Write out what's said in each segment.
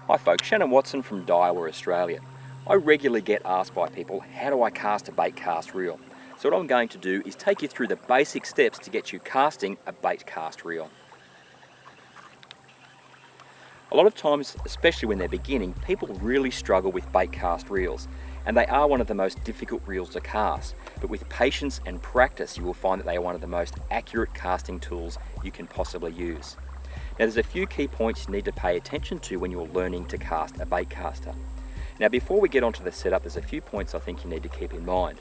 Hi folks, Shannon Watson from Daiwa, Australia. I regularly get asked by people, how do I cast a bait cast reel? So what I'm going to do is take you through the basic steps to get you casting a bait cast reel. A lot of times, especially when they're beginning, people really struggle with bait cast reels, and they are one of the most difficult reels to cast. But with patience and practice, you will find that they are one of the most accurate casting tools you can possibly use. Now there's a few key points you need to pay attention to when you're learning to cast a bait caster. Now before we get onto the setup, there's a few points I think you need to keep in mind.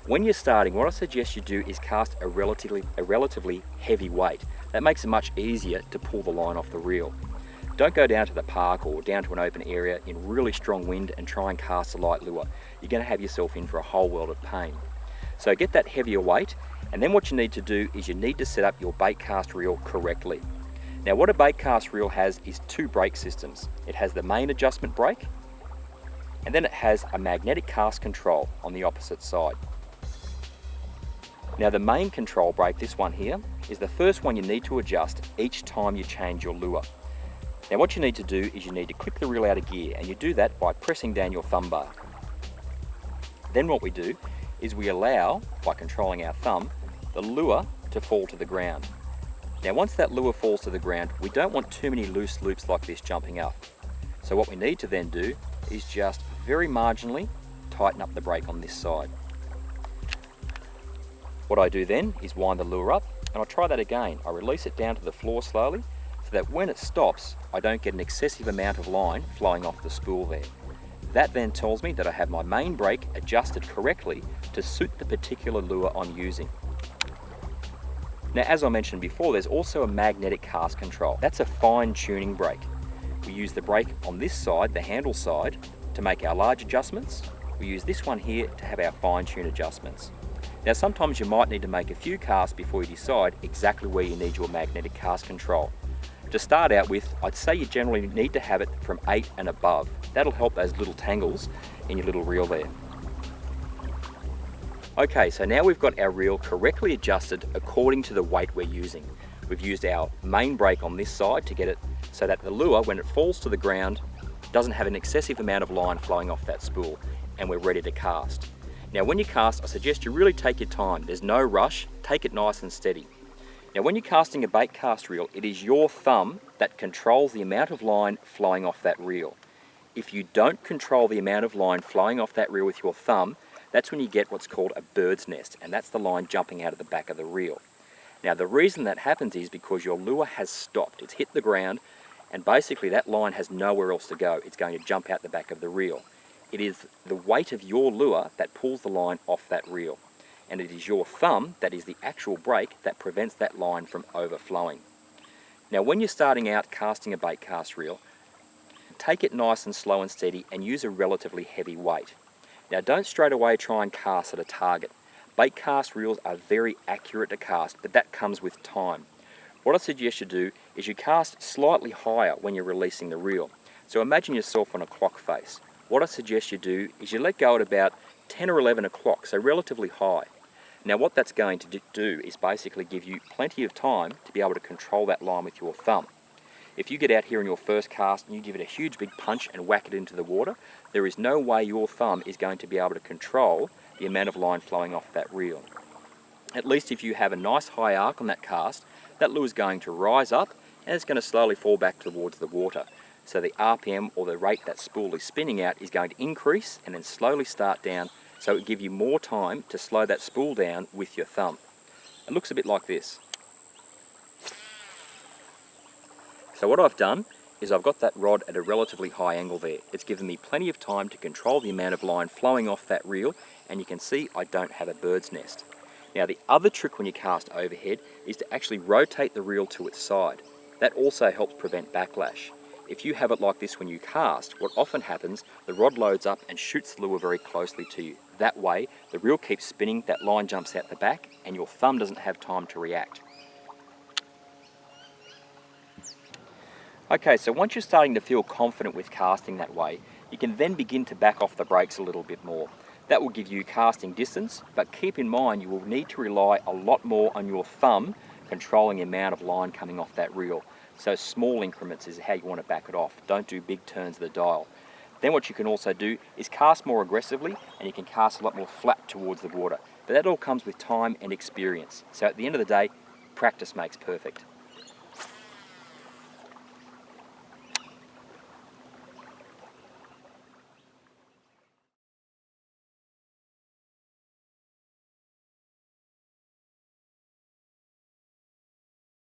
When you're starting, what I suggest you do is cast a relatively heavy weight. That makes it much easier to pull the line off the reel. Don't go down to the park or down to an open area in really strong wind and try and cast a light lure. You're going to have yourself in for a whole world of pain. So get that heavier weight, and then what you need to do is you need to set up your bait cast reel correctly. Now what a bait cast reel has is two brake systems. It has the main adjustment brake, and then it has a magnetic cast control on the opposite side. Now the main control brake, this one here, is the first one you need to adjust each time you change your lure. Now what you need to do is you need to click the reel out of gear, and you do that by pressing down your thumb bar. Then what we do is we allow, by controlling our thumb, the lure to fall to the ground. Now once that lure falls to the ground, we don't want too many loose loops like this jumping up. So what we need to then do is just very marginally tighten up the brake on this side. What I do then is wind the lure up, and I'll try that again. I release it down to the floor slowly so that when it stops, I don't get an excessive amount of line flowing off the spool there. That then tells me that I have my main brake adjusted correctly to suit the particular lure I'm using. Now as I mentioned before, there's also a magnetic cast control. That's a fine tuning brake. We use the brake on this side, the handle side, to make our large adjustments. We use this one here to have our fine tune adjustments. Now sometimes you might need to make a few casts before you decide exactly where you need your magnetic cast control. To start out with, I'd say you generally need to have it from 8 and above. That'll help those little tangles in your little reel there. Okay, so now we've got our reel correctly adjusted according to the weight we're using. We've used our main brake on this side to get it so that the lure, when it falls to the ground, doesn't have an excessive amount of line flowing off that spool, and we're ready to cast. Now when you cast, I suggest you really take your time. There's no rush, take it nice and steady. Now when you're casting a bait cast reel, it is your thumb that controls the amount of line flowing off that reel. If you don't control the amount of line flowing off that reel with your thumb, that's when you get what's called a bird's nest, and that's the line jumping out of the back of the reel. Now the reason that happens is because your lure has stopped. It's hit the ground, and basically that line has nowhere else to go. It's going to jump out the back of the reel. It is the weight of your lure that pulls the line off that reel, and it is your thumb that is the actual brake that prevents that line from overflowing. Now when you're starting out casting a bait cast reel, take it nice and slow and steady and use a relatively heavy weight. Now don't straight away try and cast at a target. Bait cast reels are very accurate to cast, but that comes with time. What I suggest you do is you cast slightly higher when you're releasing the reel. So imagine yourself on a clock face. What I suggest you do is you let go at about 10 or 11 o'clock, so relatively high. Now what that's going to do is basically give you plenty of time to be able to control that line with your thumb. If you get out here in your first cast and you give it a huge big punch and whack it into the water, there is no way your thumb is going to be able to control the amount of line flowing off that reel. At least if you have a nice high arc on that cast, that lure is going to rise up and it's going to slowly fall back towards the water. So the RPM, or the rate that spool is spinning out, is going to increase and then slowly start down, so it will give you more time to slow that spool down with your thumb. It looks a bit like this. So what I've done is I've got that rod at a relatively high angle there. It's given me plenty of time to control the amount of line flowing off that reel, and you can see I don't have a bird's nest. Now the other trick when you cast overhead is to actually rotate the reel to its side. That also helps prevent backlash. If you have it like this when you cast, what often happens, the rod loads up and shoots the lure very closely to you. That way, the reel keeps spinning, that line jumps out the back, and your thumb doesn't have time to react. Okay, so once you're starting to feel confident with casting that way, you can then begin to back off the brakes a little bit more. That will give you casting distance, but keep in mind you will need to rely a lot more on your thumb controlling the amount of line coming off that reel. So small increments is how you want to back it off. Don't do big turns of the dial. Then what you can also do is cast more aggressively, and you can cast a lot more flat towards the water. But that all comes with time and experience. So at the end of the day, practice makes perfect.